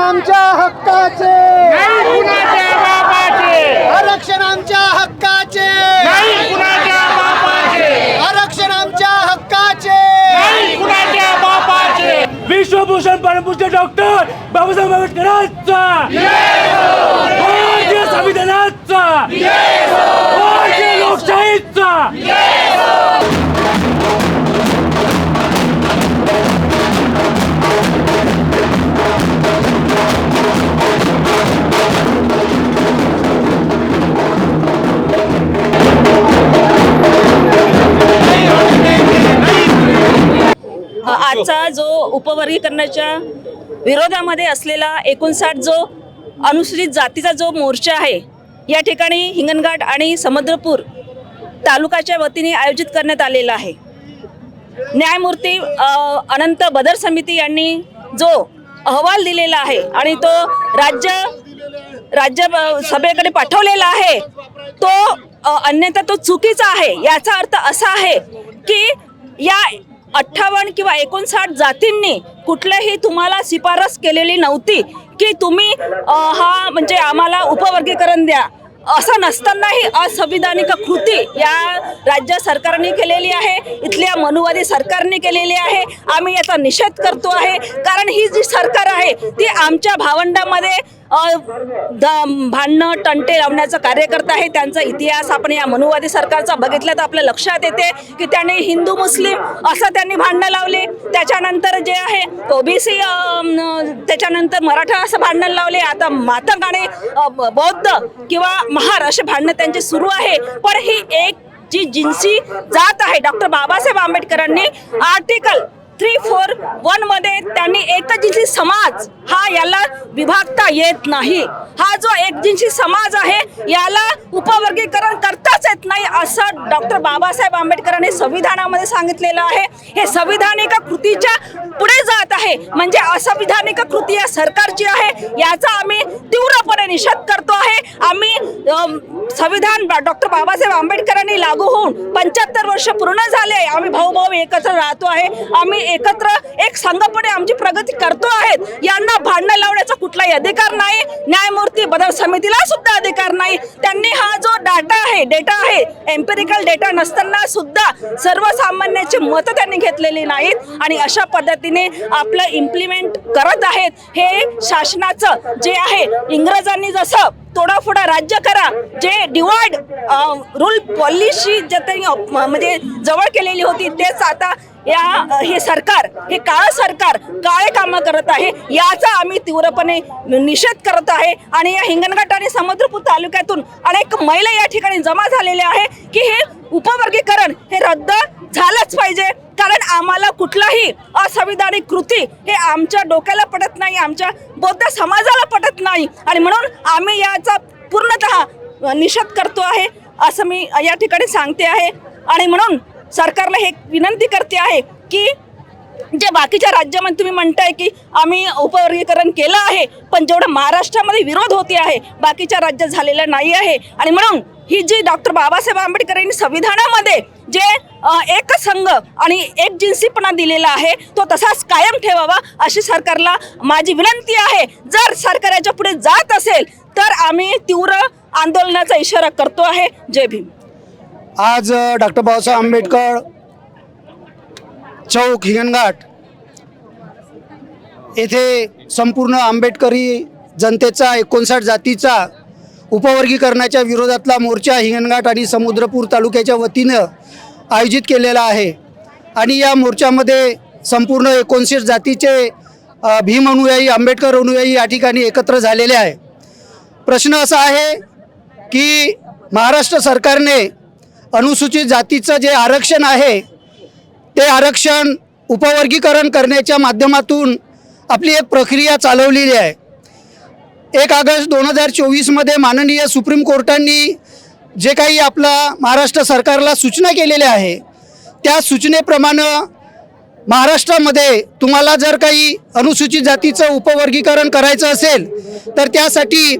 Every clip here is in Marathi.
आमच्या हक्काचे, नाही कुणाच्या बापाचे, आरक्षण आमच्या हक्काचे, नाही कुणाच्या बापाचे, आरक्षण आमच्या हक्काचे, नाही कुणाच्या बापाचे. विश्वभूषण परमपूज्य डॉक्टर बाबासाहेब आंबेडकरांचा भारतीय संविधानाचा भारतीय लोकशाहीचा आजचा जो उपवर्गीकरणाच्या विरोधामध्ये असलेला 59 जो अनुसूचित जातीचा जो मोर्चा आहे, या ठिकाणी हिंगणघाट आणि समुद्रपूर तालुक्याच्या वतीने आयोजित करण्यात आलेला आहे. न्यायमूर्ती अनंत बदर समिती यांनी जो अहवाल दिलेला आहे आणि तो राज्य सभेकडे पाठवलेला आहे, तो अन्यथा तो चुकीचा आहे. याचा अर्थ असा आहे की या 58 किंवा 59 जातींनी कुठल्याही तुम्हाला शिफारस केलेली नव्हती की तुम्ही म्हणजे आम्हाला उपवर्गीकरण द्या. असं नसतानाही असंविधानिक कृती या राज्य सरकारने केलेली आहे, इथल्या मनुवादी सरकारने केलेली आहे. आम्ही याचा निषेध करतो आहे, कारण ही जी सरकार आहे ती आमच्या भावंडामध्ये भांडणं तंटे लावण्याचं कार्य करत आहे. त्यांचा इतिहास आपण या मनुवादी सरकारचा बघितला तर आपल्या लक्षात येते की त्यांनी हिंदू मुस्लिम असं त्यांनी भांडणं लावले. त्याच्यानंतर जे आहे ओबीसी, त्याच्यानंतर मराठा असं भांडण लावले. आता मातंग आणि बौद्ध किंवा महार असे भांडणं त्यांचे सुरू आहे. पण ही एक जी जिन्सी जात आहे, डॉक्टर बाबासाहेब आंबेडकरांनी आर्टिकल 341 मध्ये त्यांनी एकजिन्सी समाज हा याला विभागता येत नाही. हा जो एकजिन्सी समाज आहे याला उपवर्गीकरण करताच येत नाही असं डॉक्टर बाबासाहेब आंबेडकरांनी संविधानामध्ये सांगितलेलं आहे. हे संविधानिक कृतीच्या पुढे जात आहे, म्हणजे असंविधानिक कृती या सरकारची आहे. याचा आम्ही तीव्रपणे निषेध करतो आहे. आम्ही संविधान डॉक्टर बाबासाहेब आंबेडकरांनी लागू होऊन 75 वर्ष पूर्ण झाले. आम्ही भाऊ एकत्र राहतो आहे. आम्ही एकत्र एक संघपणे आमची प्रगती करतो आहेत. यांना भांडण लावण्याचा कुठलाही अधिकार नाही. न्यायमूर्ती बदल समितीला सुद्धा अधिकार नाही. त्यांनी हा जो डेटा आहे एम्पिरिकल डेटा नसताना सुद्धा सर्वसामान्याची मतं त्यांनी घेतलेली नाहीत आणि अशा पद्धतीने आपलं इम्प्लिमेंट करत आहेत. हे शासनाचं जे आहे, इंग्रजांनी जसं तोडाफोडा राज्य करा, जे डिवाइड रूल पॉलिसी जे त्यांनी म्हणजे जवळ केलेली होती, तेच आता हे सरकार, हे काळं सरकार काळे कामं करत आहे. याचा आम्ही तीव्रपणे निषेध करत आहे. आणि या हिंगणघाट आणि समुद्रपूर तालुक्यातून अनेक महिला या ठिकाणी जमा झालेल्या आहे की हे उपवर्गीकरण हे रद्द झालंच पाहिजे, कारण आम्हाला कुठलाही असंविधानिक कृती हे आमच्या डोक्याला पटत नाही, आमच्या बौद्ध समाजाला पटत नाही. आणि म्हणून आम्ही याचा पूर्णतः निषेध करतो आहे असं मी या ठिकाणी सांगते आहे. आणि म्हणून सरकारला हे विनंती करते आहे की जे बाकीच्या राज्यामध्ये तुम्ही म्हणताय की आम्ही उपवर्गीकरण केलं आहे, पण जेवढं महाराष्ट्रामध्ये विरोध होते आहे बाकीच्या राज्यात झालेला नाही आहे. आणि म्हणून ही जी डॉक्टर बाबासाहेब आंबेडकर यांनी संविधानामध्ये जे एक संघ आणि एक जिन्सीपणा दिलेला आहे तो तसाच कायम ठेवावा अशी सरकारला माझी विनंती आहे. जर सरकार याच्या पुढे जात असेल तर आम्ही तीव्र आंदोलनाचा इशारा करतो आहे. जय भीम. आज डॉक्टर बाबासाहेब आंबेडकर चौक हिंगणघाट येथे संपूर्ण आंबेडकरी जनतेचा 59 जातीचा उपवर्गीकरणाच्या विरोधातला मोर्चा हिंगणघाट आणि समुद्रपूर तालुक्याच्या वतीनं आयोजित केलेला आहे. आणि या मोर्चामध्ये संपूर्ण 59 जातीचे भीम अनुयायी, आंबेडकर अनुयायी या ठिकाणी एकत्र झालेले आहे. प्रश्न असा आहे की महाराष्ट्र सरकारने अनुसूचित जातीचं जे आरक्षण आहे ते आरक्षण उपवर्गीकरण करण्याच्या माध्यमातून आपली एक प्रक्रिया चालवलेली आहे. 1 ऑगस्ट 2024 माननीय सुप्रीम कोर्टांनी जे काही आपला महाराष्ट्र सरकारला सूचना केलेल्या आहे त्या सूचनेप्रमाणे महाराष्ट्रामध्ये तुम्हाला जर काही अनुसूचित जातीचं उपवर्गीकरण करायचं असेल तर त्यासाठी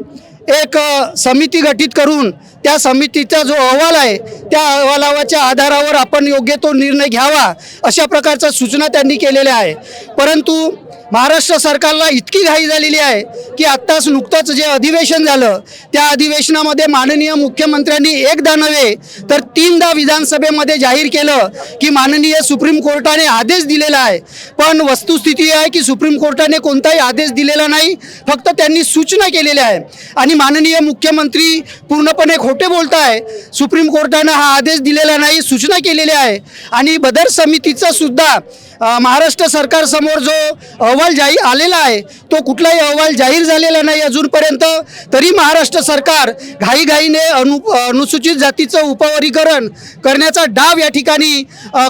एक समिती गठीत करून त्या समितीचा जो अहवाल आहे त्या अहवालाच्या आधारावर आपण योग्य तो निर्णय घ्यावा अशा प्रकारच्या सूचना त्यांनी केलेल्या आहे. परंतु महाराष्ट्र सरकारला इतकी घाई झालेली आहे की आत्ताच नुकतंच जे अधिवेशन झालं त्या अधिवेशनामध्ये माननीय मुख्यमंत्र्यांनी एकदा नव्हे तर 3दा विधानसभेमध्ये जाहीर केलं की माननीय सुप्रीम कोर्टाने आदेश दिलेला आहे. पण वस्तुस्थिती आहे की सुप्रीम कोर्टाने कोणताही आदेश दिलेला नाही, फक्त त्यांनी सूचना केलेल्या आहे. आणि माननीय मुख्यमंत्री पूर्णपणे खोटे बोलत आहे. सुप्रीम कोर्टानं हा आदेश दिलेला नाही, सूचना केलेल्या आहे. आणि बदर समितीचं सुद्धा महाराष्ट्र सरकारसमोर जो अहवाल जाहीर आलेला आहे तो कुठलाही अहवाल जाहीर झालेला नाही अजूनपर्यंत. तरी महाराष्ट्र सरकार घाईघाईने अनुसूचित जातीचं उपवर्गीकरण करण्याचा डाव या ठिकाणी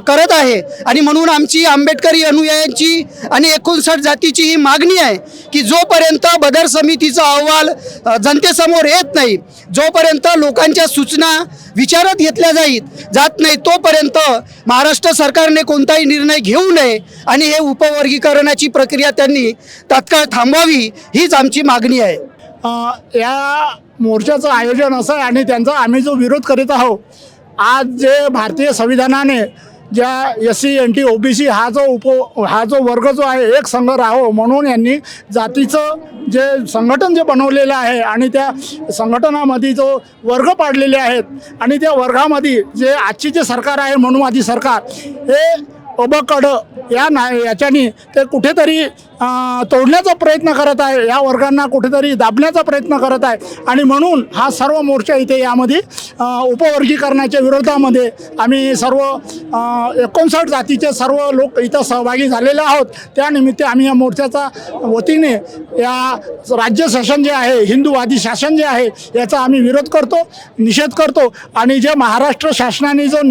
करत आहे. आणि म्हणून आमची आंबेडकरी अनुयायांची आणि 59 जातीची ही मागणी आहे की जोपर्यंत बदर समितीचा अहवाल जनतेसमोर येत नाही, जोपर्यंत लोकांच्या सूचना विचारात घेतल्या जात नाही, तोपर्यंत महाराष्ट्र सरकारने कोणताही निर्णय घेऊ नये आणि हे उपवर्गीकरणाची प्रक्रिया त्यांनी तात्काळ थांबवावी हीच आमची मागणी आहे. या मोर्चाचं आयोजन असं आहे आणि त्यांचा आम्ही जो विरोध करीत आहोत, आज जे भारतीय संविधानाने ज्या SC NT OBC हा जो वर्ग जो आहे एक संघ राहो म्हणून यांनी जातीचं जे संघटन जे बनवलेलं आहे आणि त्या संघटनामध्ये जो वर्ग पाडलेले आहेत आणि त्या वर्गामध्ये जे आजची जे सरकार आहे मनुवादी सरकार हे अबकड याच्यानी ते कुठेतरी तोडण्याचा प्रयत्न करत आहे, या वर्गांना कुठेतरी दाबण्याचा प्रयत्न करत आहे. आणि म्हणून हा सर्व मोर्चा इथे यामध्ये उपवर्गीकरणाच्या विरोधामध्ये आम्ही सर्व 59 जातीचे सर्व लोक इथं सहभागी झालेले आहोत. त्यानिमित्त आम्ही या मोर्चाचा वतीने या राज्य शासन जे आहे हिंदूवादी शासन जे आहे याचा आम्ही विरोध करतो, निषेध करतो. आणि जे महाराष्ट्र शासनाने जो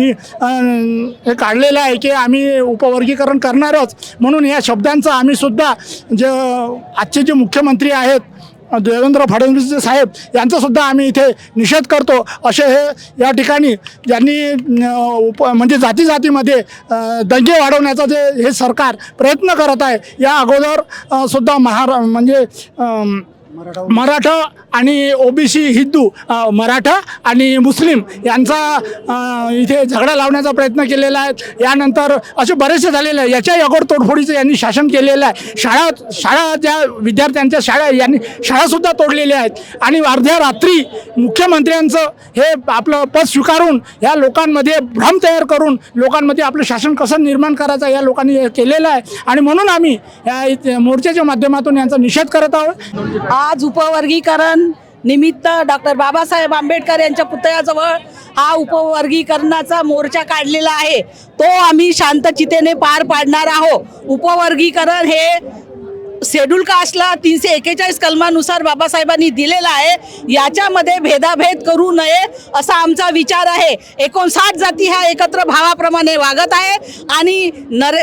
हे काढलेलं आहे की आम्ही उपवर्गीकरण करणारच म्हणून या शब्दांचा आम्ही सुद्धा जे आजचे जे मुख्यमंत्री आहेत देवेंद्र फडणवीस साहेब यांचा सुद्धा आम्ही इथे निषेध करतो. असे हे या ठिकाणी ज्यांनी म्हणजे जातीमध्ये दंगे वाढवण्याचा जे हे सरकार प्रयत्न करत आहे, या अगोदर सुद्धा म्हणजे मराठा आणि OBC हिंदू मराठा आणि मुस्लिम यांचा इथे झगडा लावण्याचा प्रयत्न केलेला आहे. यानंतर असे बरेचसे झालेले आहे. याच्याही अगोदर तोडफोडीचं यांनी शासन केलेलं आहे. शाळा ज्या विद्यार्थ्यांच्या यांनी शाळासुद्धा तोडलेल्या आहेत. आणि अर्ध्या रात्री मुख्यमंत्र्यांचं हे आपलं पद स्वीकारून या लोकांमध्ये भ्रम तयार करून लोकांमध्ये आपलं शासन कसं निर्माण करायचं या लोकांनी हे केलेलं आहे. आणि म्हणून आम्ही या मोर्चाच्या माध्यमातून यांचा निषेध करत आहोत. आज उपवर्गीकरण निमित्त डॉक्टर बाबासाहेब आंबेडकर यांच्या पुतळ्याजवळ हा उपवर्गीकरणाचा मोर्चा काढलेला आहे. तो आम्ही शांतचितेने पार पाडणार आहोत. उपवर्गीकरण हे शेड्यूल कास्टला 341 कलमानुसार बाबासाहेबांनी दिलेला आहे. याच्यामध्ये भेदाभेद करू नये असा आमचा विचार आहे. 59 जाती ह्या एकत्र भावाप्रमाणे वागत आहे आणि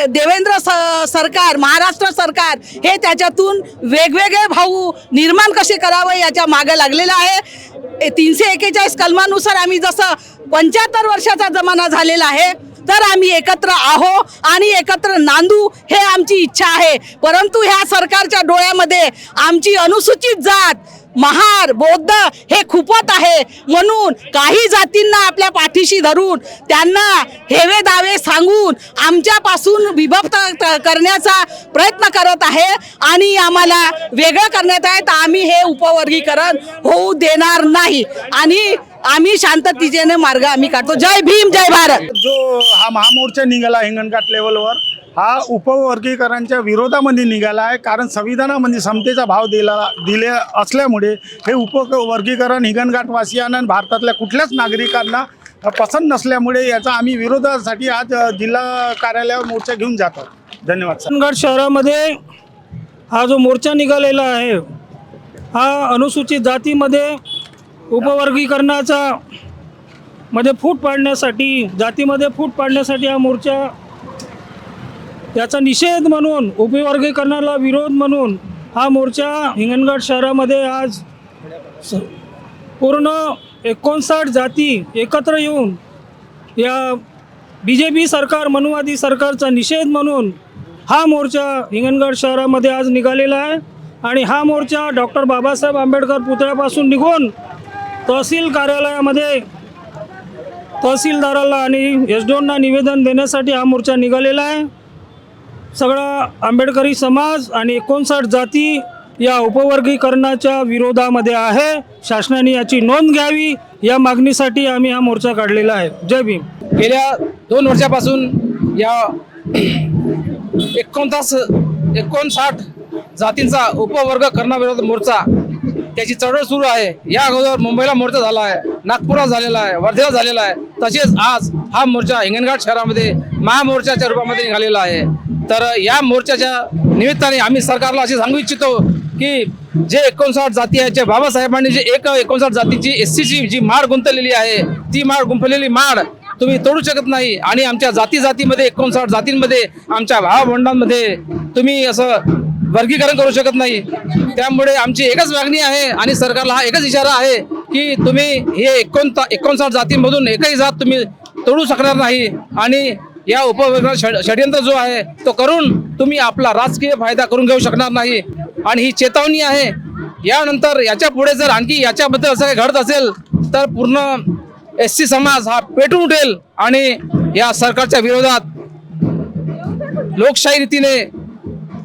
देवेंद्र सरकार महाराष्ट्र सरकार हे त्याच्यातून वेगवेगळे भाऊ निर्माण कसे करावं याच्या मागे लागलेलं आहे. 341 कलमानुसार आम्ही जसं 75 वर्षाचा जमाना झालेला आहे तर आम्ही एकत्र आहो आणि एकत्र नांदू हे आमची इच्छा आहे. परंतु ह्या सरकारच्या डोळ्यामध्ये आमची अनुसूचित जात महार बौद्ध हे खुपत आहे. म्हणून काही जातींना आपल्या पाठीशी धरून त्यांना हेवे दावे सांगून आमच्यापासून विभक्त करण्याचा प्रयत्न करत आहे आणि आम्हाला वेगळं करण्यात आहे. तर आम्ही हे उपवर्गीकरण होऊ देणार नाही आणि आम्ही शांततेने मार्ग आम्ही काढतो. जय भीम जय भारत. जो हा महामोर्चा निघाला हिंगणघाट लेवलवर हा उपवर्गीकरणाच्या विरोधामध्ये निघाला आहे. कारण संविधानामध्ये समतेचा भाव दिले असल्यामुळे हे उपवर्गीकरण हिंगणघाटवासियांना भारतातल्या कुठल्याच नागरिकांना पसंत नसल्यामुळे याचा आम्ही विरोधासाठी आज जिल्हा कार्यालयावर मोर्चा घेऊन जातो. धन्यवाद. हिंगणघाट शहरामध्ये हा जो मोर्चा निघालेला आहे हा अनुसूचित जातीमध्ये उपवर्गीकरणाचा मध्ये फूट पाडण्यासाठी जातीमध्ये फूट पाडण्यासाठी हा मोर्चा याचा निषेध म्हणून उपवर्गीकरणाला विरोध म्हणून हा मोर्चा हिंगणघाट शहरामध्ये आज पूर्ण 59 जाती एकत्र येऊन या BJP सरकार मनुवादी सरकारचा निषेध म्हणून हा मोर्चा हिंगणघाट शहरामध्ये आज निघालेला आहे. आणि हा मोर्चा डॉक्टर बाबासाहेब आंबेडकर पुतळ्यापासून निघून तहसील कार्यालयामध्ये तहसीलदाराला आणि SDOना निवेदन देण्यासाठी हा मोर्चा निघालेला आहे. सगळा आंबेडकरी समाज आणि 59 जाती या उपवर्गीकरणाच्या विरोधामध्ये आहे. शासनाने याची नोंद घ्यावी, या मागणीसाठी आम्ही हा मोर्चा काढलेला आहे. जय भीम. गेल्या 2 वर्षापासून या 59 जातींचा उपवर्ग करण्याविरोधात मोर्चा त्याची चळवळ सुरू आहे. या अगोदर मुंबईला मोर्चा झाला आहे, नागपुरात झालेला आहे, वर्धेला झालेला आहे. तसेच आज हा मोर्चा हिंगणघाट शहरामध्ये महामोर्चाच्या रूपामध्ये निघालेला आहे. तर या मोर्चाच्या निमित्ताने आम्ही सरकारला असे सांगू इच्छितो की जे 59 जाती आहेत, जे बाबासाहेबांनी जे 59 जातीची SCची जी माळ गुंतलेली आहे, ती माळ गुंफलेली माळ तुम्ही तोडू शकत नाही. आणि आमच्या जातीमध्ये 59 जातींमध्ये आमच्या भावबंधांमध्ये तुम्ही असं वर्गीकरण करू शकत नाही. त्यामुळे आमची एकच मागणी आहे आणि सरकारला हा एकच इशारा आहे की तुम्ही हे 59 जातींमधून एकही जात तुम्ही तोडू शकणार नाही. आणि या उपवर्गाचा षडयंत्र जो आहे तो करून तुम्ही आपला राजकीय फायदा करून घेऊ शकणार नाही. आणि ही चेतावणी आहे. यानंतर याच्या पुढे जर आणखी याच्याबद्दल असं काही घडत असेल तर पूर्ण SC समाज हा पेटून उठेल आणि या सरकारच्या विरोधात लोकशाही रीतीने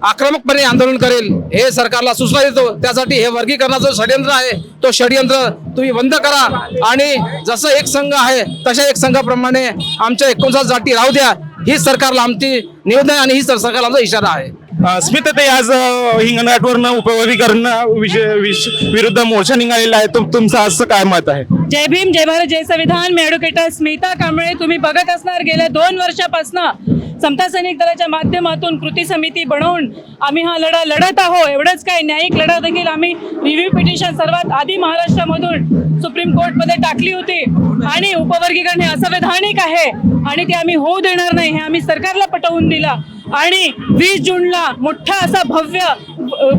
आक्रमकपणे आंदोलन करेल, हे सरकारला सूचना देतो. त्यासाठी हे वर्गीकरणाचं षडयंत्र आहे, तो षडयंत्र तुम्ही बंद करा आणि जसं एक संघ आहे तशा एक संघाप्रमाणे आमच्या 59 जाती राहू द्या, ही सरकारला आमची निवेदन आहे आणि ही सरकारला आमचा इशारा आहे. स्मिताताई, आज हिंगणघाटवरनं उपवर्गीकरण विरुद्ध मोर्चा निघालेला आहे. तुमचं असं काय मत आहे? जय भीम, जय भारत, जय संविधान. मी ॲडव्होकेट स्मिता कांबळे. तुम्ही बघत असणार गेल्या 2 वर्षापासून समता सैनिक दलाच्या माध्यमातून कृती समिती बनवून आम्ही हा लढा लढत आहोत. एवढंच काय, न्यायिक लढा देखील आम्ही रिव्ह्यू पिटिशन सर्वात आधी महाराष्ट्रामधून सुप्रीम कोर्टमध्ये टाकली होती. आणि उपवर्गीकरण हे असंवैधानिक आहे आणि ते आम्ही होऊ देणार नाही, हे आम्ही सरकारला पटवून दिला. आणि 20 जूनला मोठा असा भव्य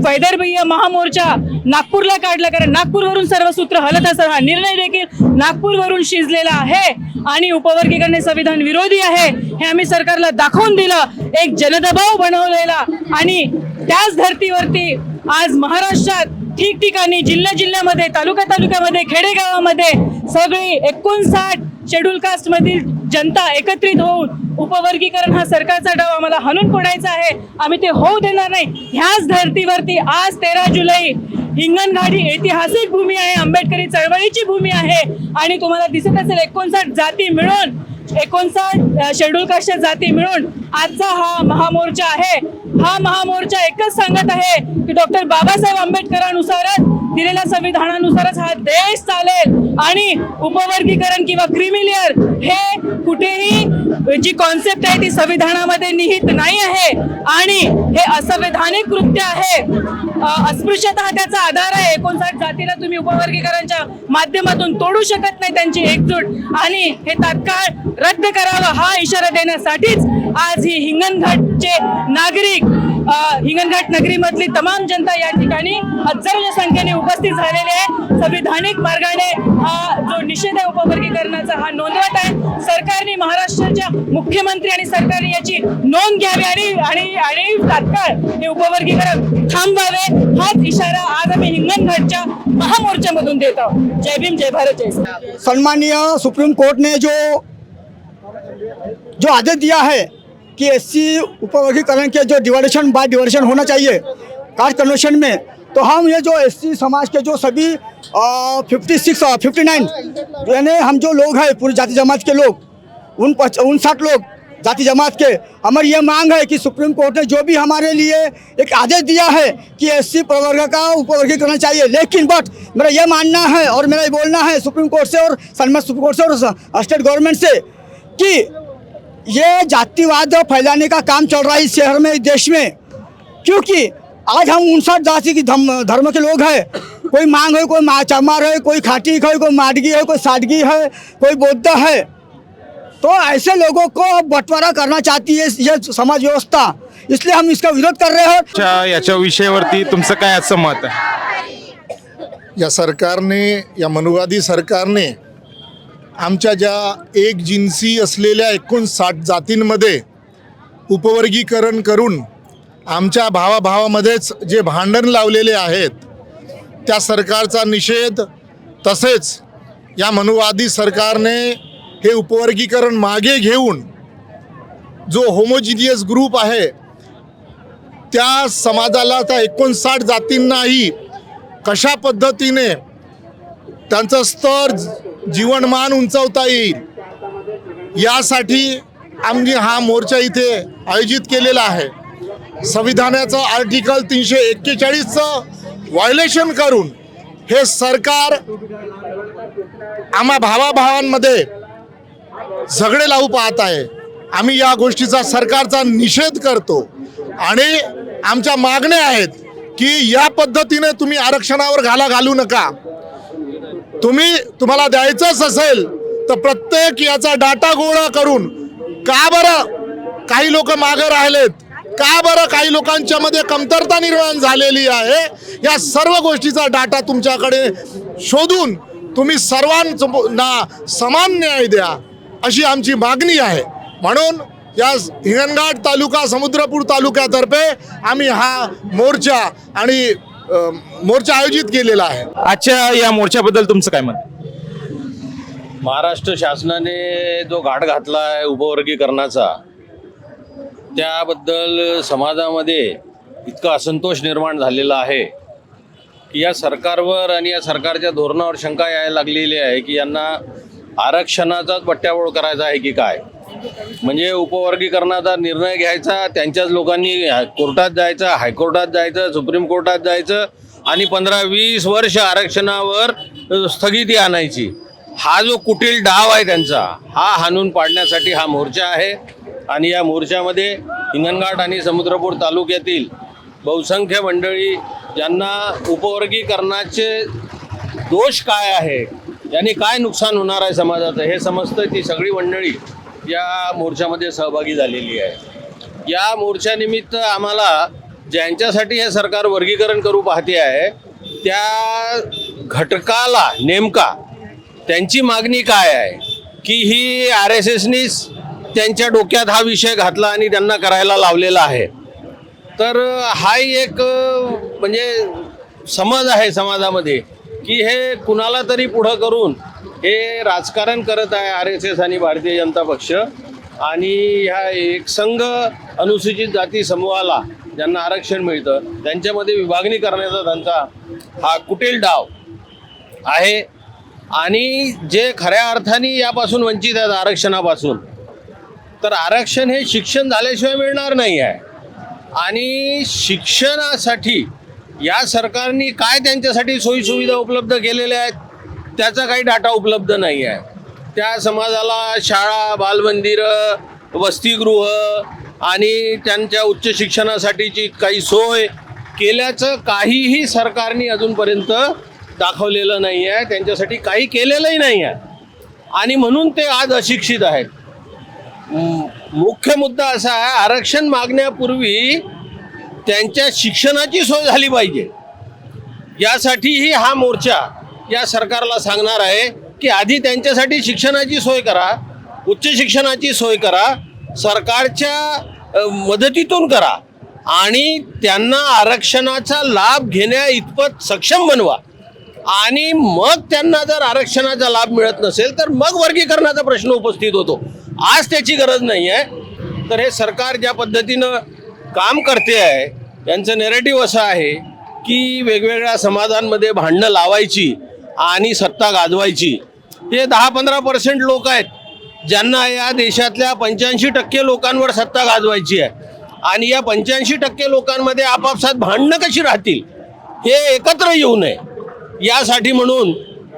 वैदर्भीय महामोर्चा नागपूरला काढला, कारण नागपूरवरून सर्व सूत्र हलत असत. हा निर्णय देखील नागपूरवरून शिजलेला आहे आणि उपवर्गीकरण संविधान विरोधी आहे हे आम्ही सरकारला दाखवून दिलं. एक जनदबाव बनवलेला आणि त्याच धर्तीवरती आज महाराष्ट्रात ठिकठिकाणी जिल्ह्यामध्ये तालुक्यामध्ये खेडेगावामध्ये सगळी 59 शेड्यूल कास्ट मधील जनता एकत्रित होऊन उपवर्गीकरण हा सरकारचा डाव आम्हाला हाणून फोडायचा आहे, आम्ही ते होऊ देणार नाही. ह्याच धर्तीवरती आज 13 जुलै हिंगणघाट ही ऐतिहासिक भूमी आहे, आंबेडकरी चळवळीची भूमी आहे. आणि तुम्हाला दिसत असेल 59 जाती मिळून 59 शेड्यूल कास्टच्या जाती मिळून आजचा हा महामोर्चा आहे. हा महामोर्चा एकच सांगत आहे की डॉक्टर बाबासाहेब आंबेडकरांनुसारच दिलेल्या संविधानानुसारच हा देश चालेल आणि उपवर्गीकरण किंवा क्रिमिलेअर हे कुठेही जी कॉन्सेप्ट आहे ती संविधानामध्ये निहित नाही आहे आणि हे असंवैधानिक कृत्य आहे. अस्पृश्यता त्याचा आधार आहे. 59 जातीला तुम्ही उपवर्गीकरणाच्या माध्यमातून तोडू शकत नाही त्यांची एकजूट आणि हे तात्काळ रद्द करावं हा इशारा देण्यासाठीच आज ही हिंगणघाटचे नागरिक हिंगणघाट नगरीमधली तमाम जनता या ठिकाणी हजारोच्या संख्येने उपस्थित झालेले आहे. संविधानिक मार्गाने हा जो निषेध आहे उपवर्गीकरणाचा हा नोंदवत आहे. सरकारने महाराष्ट्राच्या मुख्यमंत्री आणि सरकारने याची नोंद घ्यावी आणि तात्काळ हे उपवर्गीकरण थांबवावे हाच इशारा आज आम्ही हिंगणघाटच्या महामोर्चामधून देत आहोत. जय भीम, जय भारत, जय संविधान. सम्मानीय सुप्रीम कोर्ट ने जो आदेश दिया है कि SC उपवर्गीकरण के जो डिवाइडेशन बाय डिवाइडेशन होना चाहिए कास्ट कन्वर्शन में, तो हम ये जो SC समाज के जो सभी 59 यानी हम जो लोग हैं पूरी जाति जमात के लोग 59 लोग जाति जमात के, हमारी ये मांग है कि सुप्रीम कोर्ट ने जो भी हमारे लिए एक आदेश दिया है कि SC प्रवर्ग का उपवर्गीकरण चाहिए, लेकिन बट मेरा ये मानना है और मेरा ये बोलना है सुप्रीम कोर्ट से और सन्मानित सुप्रीम कोर्ट से और स्टेट गवर्नमेंट से कि ये जातिवाद फैलाने का काम चल रहा है इस शहर में, इस देश में. क्योंकि आज हम 59 जाति की धर्म के लोग हैं. कोई मांग है, कोई चमार है, कोई खाटीक है, कोई माडगी है, कोई साडगी है, कोई बौद्ध है. तो ऐसे लोगों को बंटवारा करना चाहती है ये समाज व्यवस्था, इसलिए हम इसका विरोध कर रहे हैं. याच्या विषयावरती तुमचं काय असं मत आहे? या सरकारने, या मनुवादी सरकारने आमच्या ज्या एक जिन्सी असलेल्या 59 जातींमध्ये उपवर्गीकरण करून आमच्या भावाभावामध्येच जे भांडण लावलेले आहेत त्या सरकारचा निषेध, तसेच या मनुवादी सरकारने हे उपवर्गीकरण मागे घेऊन जो होमोजिनियस ग्रुप आहे त्या समाजाला, त्या 59 जातींनाही कशा पद्धतीने त्यांचं स्तर, जीवनमान उंचावता येईल यासाठी आम्ही हा मोर्चा इथे आयोजित केलेला आहे. संविधानाचं आर्टिकल 341चं व्हायोलेशन करून हे सरकार आम्हा भावाभावांमध्ये झगडे लावू पाहत आहे. आम्ही या गोष्टीचा सरकारचा निषेध करतो आणि आमच्या मागण्या आहेत की या पद्धतीने तुम्ही आरक्षणावर घालू नका. तुम्हाला द्यायचंच असेल तर प्रत्येक याचा डाटा गोळा करून, का बरं काही लोक मागे राहिलेत, का बरं काही लोकांच्या मध्ये कमतरता निर्माण झालेली आहे, या सर्व गोष्टीचा डाटा तुमच्याकडे शोधून तुम्ही सर्वांना समान न्याय द्या अशी आमची मागणी आहे. म्हणून या हिंगणघाट तालुका, समुद्रपूर तालुक्यातर्फे आम्ही हा मोर्चा आयोजित केलेला आहे. आजच्या या मोर्चाबद्दल तुमचं काय मत? महाराष्ट्र शासनाने जो घाट घातला आहे उपवर्गीकरणाचा, त्याबद्दल समाजामध्ये इतका असंतोष निर्माण झालेला आहे की या सरकारवर आणि या सरकारच्या धोरणावर शंका यायला लागलेली आहे की यांना आरक्षणाचाच बट्ट्याबोळ करायचा आहे की काय. म्हणजे उपवर्गीकरणाचा निर्णय घ्यायचा, त्यांच्याच लोकांनी कोर्टात जायचं, हायकोर्टात जायचं, सुप्रीम कोर्टात जायचं आणि 15-20 वर्ष आरक्षणावर स्थगिती आणायची. हा जो कुटील डाव आहे त्यांचा, हा हाणून पाडण्यासाठी हा मोर्चा आहे. आणि या मोर्चामध्ये हिंगणघाट आणि समुद्रपूर तालुक्यातील बहुसंख्य मंडळी, ज्यांना उपवर्गीकरणाचे दोष काय आहे, यांनी काय नुकसान होणार आहे समाजाचं हे समजतं, ती सगळी मंडळी या मोर्चामध्ये सहभागी झालेली आहे. या मोर्चानिमित्त आम्हाला ज्यांच्यासाठी हे सरकार वर्गीकरण करू पाहते आहे त्या घटकाला नेमका त्यांची मागणी काय आहे की ही RSSनीच त्यांच्या डोक्यात हा विषय घातला आणि त्यांना करायला लावलेला आहे. तर हा एक म्हणजे समज आहे समाजामध्ये की हे कुणाला तरी पुढं करून हे राजकारण करत आहे RSS आणि भारतीय जनता पक्ष. आणि ह्या एकसंघ अनुसूचित जाती समूहाला ज्यांना आरक्षण मिळतं त्यांच्यामध्ये विभागणी करण्याचा त्यांचा हा कुटील डाव आहे. आणि जे खऱ्या अर्थाने यापासून वंचित आहेत आरक्षणापासून, तर आरक्षण हे शिक्षण झाल्याशिवाय मिळणार नाही आहे. आणि शिक्षणासाठी या सरकारने काय त्यांच्यासाठी सोयीसुविधा उपलब्ध केलेल्या आहेत त्याचा काही डाटा उपलब्ध नाही आहे. त्या समाजाला शाळा, बालमंदिरं, वसतिगृह आणि त्यांच्या उच्च शिक्षणासाठीची काही सोय केल्याचं काहीही सरकारने अजूनपर्यंत दाखवलेलं नाही आहे, त्यांच्यासाठी काही केलेलंही नाही आहे. आणि म्हणून ते आज अशिक्षित आहेत. मुख्य मुद्दा असा आहे, आरक्षण मागण्यापूर्वी त्यांच्या शिक्षणाची सोय झाली पाहिजे. यासाठीही हा मोर्चा या सरकारला सांगणार आहे की आधी त्यांच्यासाठी शिक्षणाची सोय करा, उच्च शिक्षणाची सोय करा, सरकारच्या मदतीतून करा आणि त्यांना आरक्षणाचा लाभ घेण्या इतपत सक्षम बनवा. आणि मग त्यांना जर आरक्षणाचा लाभ मिळत नसेल तर मग वर्गीकरणाचा प्रश्न उपस्थित होतो. आज त्याची गरज नाही आहे. तर हे सरकार ज्या पद्धतीनं काम करते आहे, यांचं नेरेटिव्ह असं आहे की वेगवेगळ्या समाजांमध्ये भांडणं लावायची आणि सत्ता गाजवायची. हे 10-15% लोक आहेत ज्यांना या देशातल्या 85% लोकांवर सत्ता गाजवायची आहे. आणि या 85% लोकांमध्ये आपापसात भांडणं कशी राहतील हे एकत्र येऊ नये यासाठी म्हणून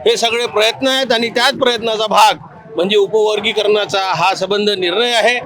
हे सगळे प्रयत्न आहेत. आणि त्याच प्रयत्नाचा भाग म्हणजे उपवर्गीकरणाचा हा संबंध निर्णय आहे.